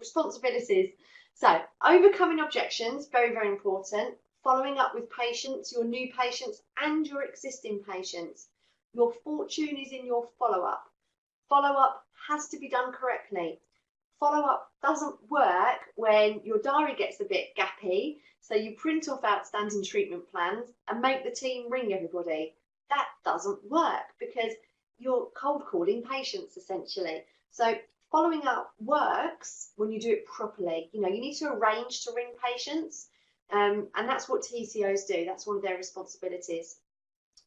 responsibilities. So overcoming objections, very, very important. Following up with patients, your new patients and your existing patients. Your fortune is in your follow-up. Follow-up has to be done correctly. Follow-up doesn't work when your diary gets a bit gappy, so you print off outstanding treatment plans and make the team ring everybody. That doesn't work because you're cold calling patients essentially. So following up works when you do it properly. You need to arrange to ring patients, and that's what TCOs do. That's one of their responsibilities.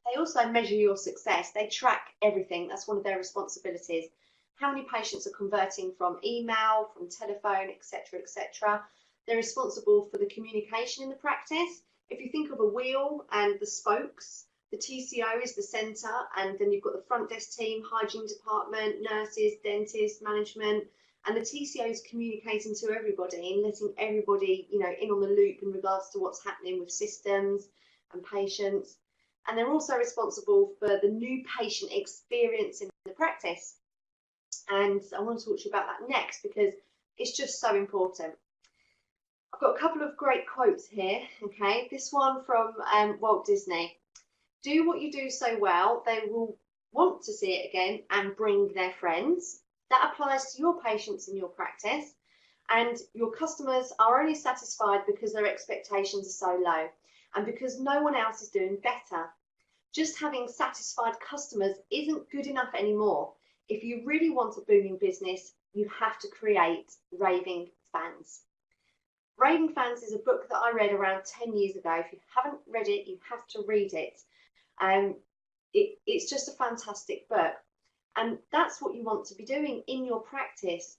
They also measure your success. They track everything. That's one of their responsibilities. How many patients are converting from email, from telephone, etc., etc. They're responsible for the communication in the practice. If you think of a wheel and the spokes, the TCO is the centre, and then you've got the front desk team, hygiene department, nurses, dentists, management, and the TCO is communicating to everybody and letting everybody, in on the loop in regards to what's happening with systems and patients. And they're also responsible for the new patient experience in the practice. And I want to talk to you about that next because it's just so important. I've got a couple of great quotes here, okay? This one from Walt Disney. Do what you do so well, they will want to see it again and bring their friends. That applies to your patients in your practice. And your customers are only satisfied because their expectations are so low and because no one else is doing better. Just having satisfied customers isn't good enough anymore. If you really want a booming business, you have to create raving fans. Raving Fans is a book that I read around 10 years ago. If you haven't read it, you have to read it. It's just a fantastic book. And that's what you want to be doing in your practice.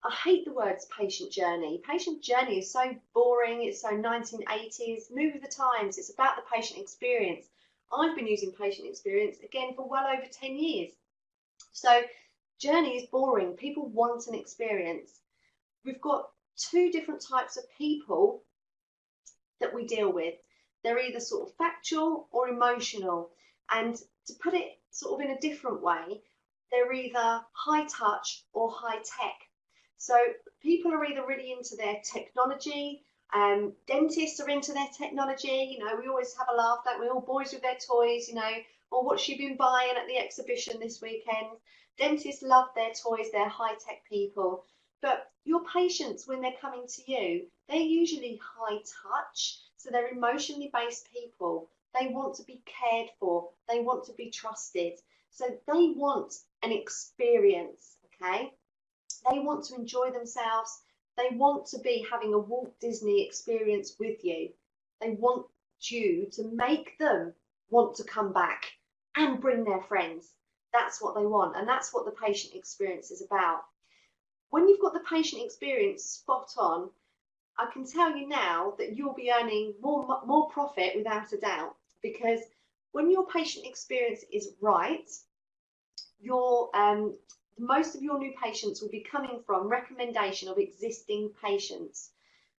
I hate the words patient journey. Patient journey is so boring. It's so 1980s. Move with the times. It's about the patient experience. I've been using patient experience, again, for well over 10 years. So journey is boring. People want an experience. We've got two different types of people that we deal with. They're either sort of factual or emotional. And to put it sort of in a different way, they're either high touch or high tech. So people are either really into their technology, dentists are into their technology, we always have a laugh, don't we? All boys with their toys, or what's she been buying at the exhibition this weekend? Dentists love their toys, they're high tech people. But your patients, when they're coming to you, they're usually high touch. So they're emotionally based people. They want to be cared for. They want to be trusted. So they want an experience, okay? They want to enjoy themselves. They want to be having a Walt Disney experience with you. They want you to make them want to come back and bring their friends. That's what they want. And that's what the patient experience is about. When you've got the patient experience spot on, I can tell you now that you'll be earning more profit without a doubt, because when your patient experience is right, most of your new patients will be coming from recommendation of existing patients.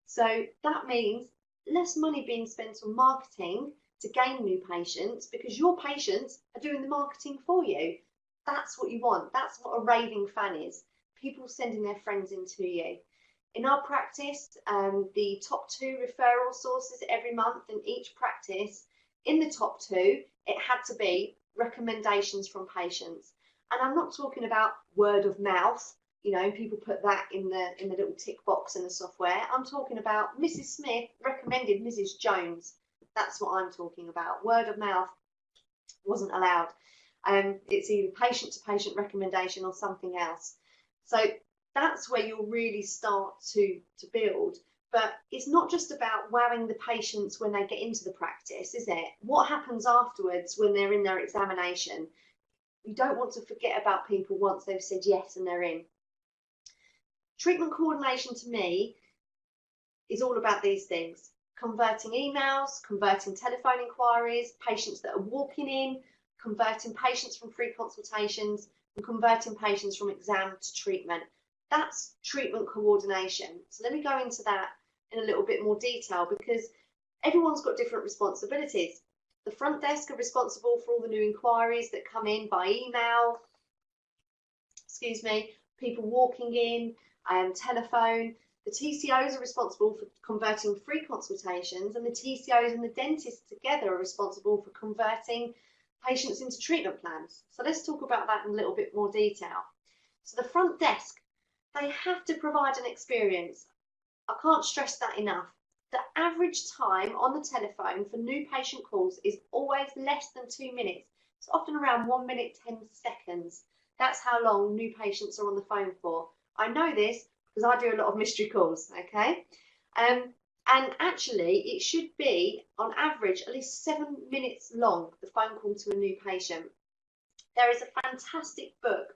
So that means less money being spent on marketing to gain new patients because your patients are doing the marketing for you. That's what you want. That's what a raving fan is. People sending their friends into you. In our practice, the top 2 referral sources every month in each practice, in the top 2, it had to be recommendations from patients. And I'm not talking about word of mouth, people put that in the little tick box in the software. I'm talking about Mrs. Smith recommended Mrs. Jones. That's what I'm talking about. Word of mouth wasn't allowed. It's either patient-to-patient recommendation or something else. So that's where you'll really start to build. But it's not just about wowing the patients when they get into the practice, is it? What happens afterwards when they're in their examination? You don't want to forget about people once they've said yes and they're in. Treatment coordination to me is all about these things. Converting emails, converting telephone inquiries, patients that are walking in, converting patients from free consultations, and converting patients from exam to treatment. That's treatment coordination. So let me go into that in a little bit more detail because everyone's got different responsibilities. The front desk are responsible for all the new inquiries that come in by email, people walking in, telephone. The TCOs are responsible for converting free consultations, and the TCOs and the dentist together are responsible for converting patients into treatment plans. So let's talk about that in a little bit more detail. So the front desk, they have to provide an experience. I can't stress that enough. The average time on the telephone for new patient calls is always less than 2 minutes. It's often around 1 minute, 10 seconds. That's how long new patients are on the phone for. I know this because I do a lot of mystery calls, okay? And actually, it should be, on average, at least 7 minutes long, the phone call to a new patient. There is a fantastic book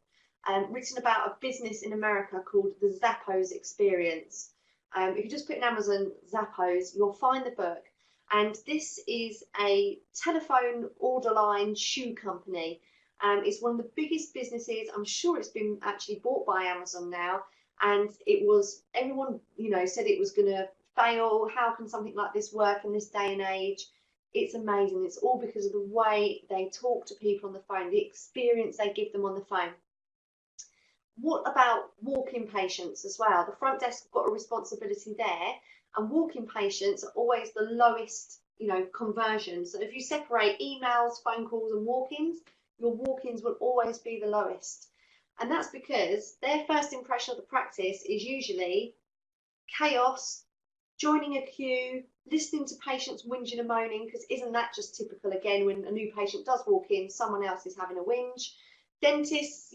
written about a business in America called The Zappos Experience. If you just put in Amazon Zappos, you'll find the book. And this is a telephone order line shoe company. It's one of the biggest businesses. I'm sure it's been actually bought by Amazon now. And it was, everyone, said it was going to fail. How can something like this work in this day and age? It's amazing. It's all because of the way they talk to people on the phone, the experience they give them on the phone. What about walk-in patients as well? The front desk have got a responsibility there, and walk-in patients are always the lowest, conversion. So if you separate emails, phone calls, and walk-ins, your walk-ins will always be the lowest. And that's because their first impression of the practice is usually chaos, joining a queue, listening to patients whinging and moaning, because isn't that just typical again when a new patient does walk in, someone else is having a whinge. Dentists,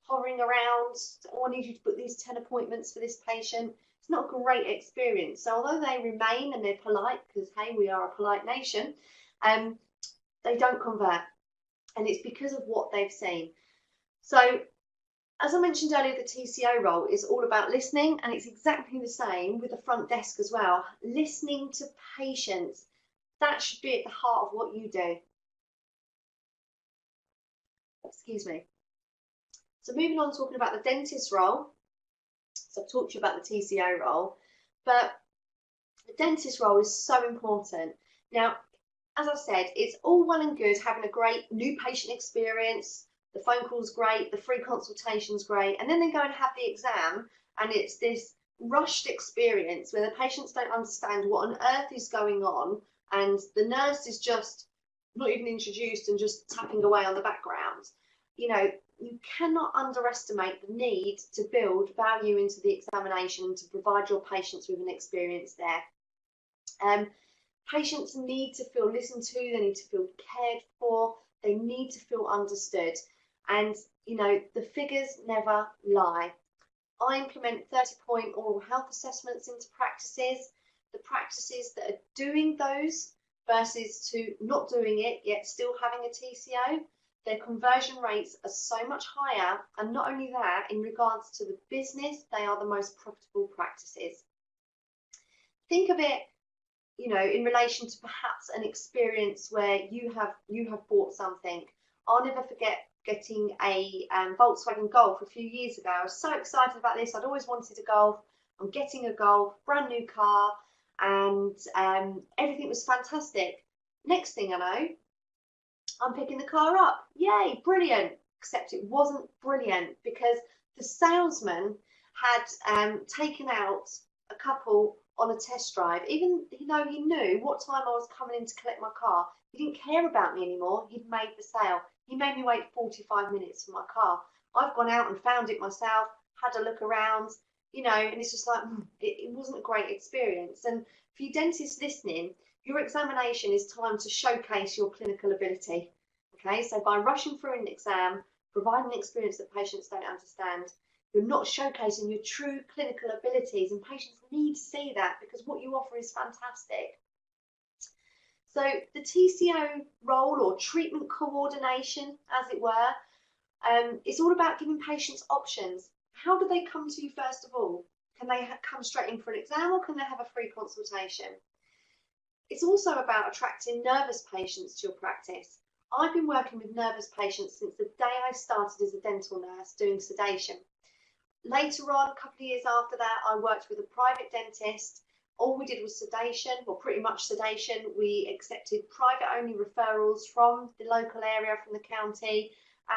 hovering around, oh, I need you to book these 10 appointments for this patient. It's not a great experience. So although they remain and they're polite, because hey, we are a polite nation, they don't convert. And it's because of what they've seen. So as I mentioned earlier, the TCO role is all about listening, and it's exactly the same with the front desk as well. Listening to patients, that should be at the heart of what you do. Excuse me. So moving on, talking about the dentist role. So I've talked to you about the TCO role, but the dentist role is so important. Now, as I said, it's all well and good having a great new patient experience. The phone call's great, the free consultation's great, and then they go and have the exam, and it's this rushed experience where the patients don't understand what on earth is going on, and the nurse is just not even introduced and just tapping away on the background. You cannot underestimate the need to build value into the examination and to provide your patients with an experience there. Patients need to feel listened to, they need to feel cared for, they need to feel understood. And, the figures never lie. I implement 30-point oral health assessments into practices. The practices that are doing those versus to not doing it yet still having a TCO, their conversion rates are so much higher, and not only that, in regards to the business, they are the most profitable practices. Think of it, in relation to perhaps an experience where you have bought something. I'll never forget getting a Volkswagen Golf a few years ago. I was so excited about this. I'd always wanted a Golf. I'm getting a Golf, brand new car, and everything was fantastic. Next thing I know, I'm picking the car up. Yay, brilliant. Except it wasn't brilliant because the salesman had taken out a couple on a test drive. Even though he knew what time I was coming in to collect my car, he didn't care about me anymore. He'd made the sale. He made me wait 45 minutes for my car. I've gone out and found it myself, had a look around, and it's just like, it wasn't a great experience. And for you dentists listening, your examination is time to showcase your clinical ability. Okay, so by rushing through an exam, providing an experience that patients don't understand, you're not showcasing your true clinical abilities, and patients need to see that because what you offer is fantastic. So the TCO role, or treatment coordination, as it were, it's all about giving patients options. How do they come to you first of all? Can they come straight in for an exam, or can they have a free consultation? It's also about attracting nervous patients to your practice. I've been working with nervous patients since the day I started as a dental nurse doing sedation. Later on, a couple of years after that, I worked with a private dentist. All we did was sedation, or pretty much sedation. We accepted private-only referrals from the local area, from the county,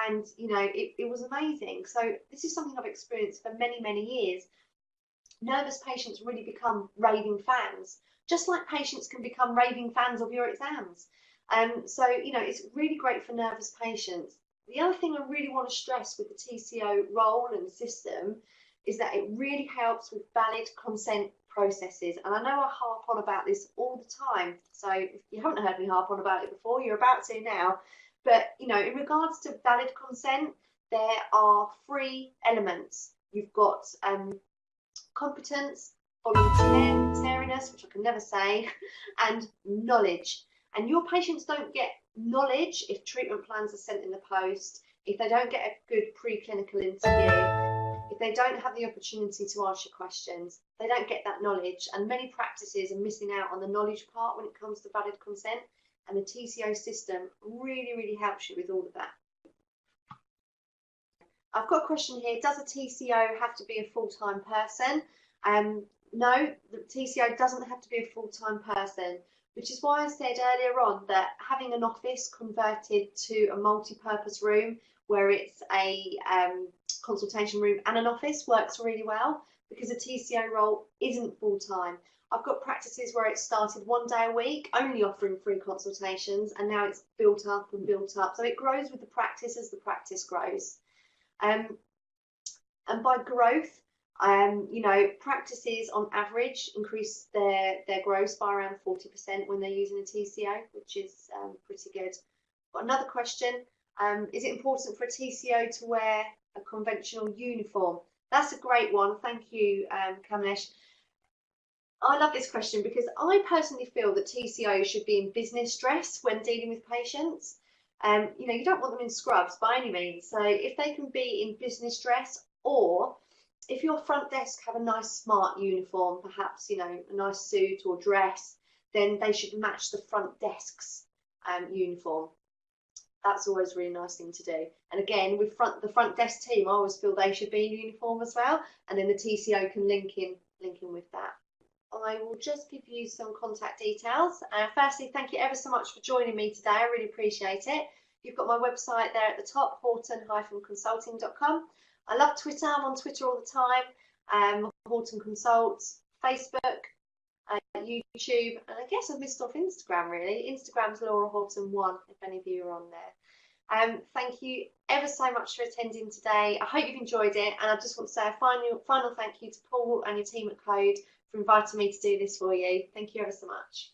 and it was amazing. So this is something I've experienced for many, many years. nervous patients really become raving fans, just like patients can become raving fans of your exams. So, you know, it's really great for nervous patients. The other thing I really want to stress with the TCO role and system is that it really helps with valid consent processes. And I know I harp on about this all the time. So if you haven't heard me harp on about it before, you're about to now. But, you know, in regards to valid consent, there are three elements. You've got competence, voluntariness, which I can never say, and knowledge. And your patients don't get knowledge if treatment plans are sent in the post, if they don't get a good preclinical interview, if they don't have the opportunity to ask you questions, they don't get that knowledge. And many practices are missing out on the knowledge part when it comes to valid consent. And the TCO system really, really helps you with all of that. I've got a question here. Does a TCO have to be a full-time person? No, the TCO doesn't have to be a full-time person, which is why I said earlier on that having an office converted to a multi-purpose room where it's a consultation room and an office works really well, because a TCO role isn't full-time. I've got practices where it started 1 day a week, only offering free consultations, and now it's built up and built up. So it grows with the practice as the practice grows. And by growth, you know, practices on average increase their gross by around 40% when they're using a TCO, which is pretty good. Got another question. Is it important for a TCO to wear a conventional uniform? That's a great one. Thank you, Kamlesh. I love this question because I personally feel that TCO should be in business dress when dealing with patients. You know, you don't want them in scrubs by any means. So if they can be in business dress, or if your front desk have a nice smart uniform, perhaps, you know, a nice suit or dress, then they should match the front desk's uniform. That's always a really nice thing to do. And again, with the front desk team, I always feel they should be in uniform as well. And then the TCO can link in with that. I will just give you some contact details. Firstly, thank you ever so much for joining me today. I really appreciate it. You've got my website there at the top, horton-consulting.com. I love Twitter. I'm on Twitter all the time. Horton Consults, Facebook, YouTube, and I guess I've missed off Instagram really. Instagram's Laura Horton 1, if any of you are on there. Thank you ever so much for attending today. I hope you've enjoyed it, and I just want to say a final thank you to Paul and your team at Code for inviting me to do this for you. Thank you ever so much.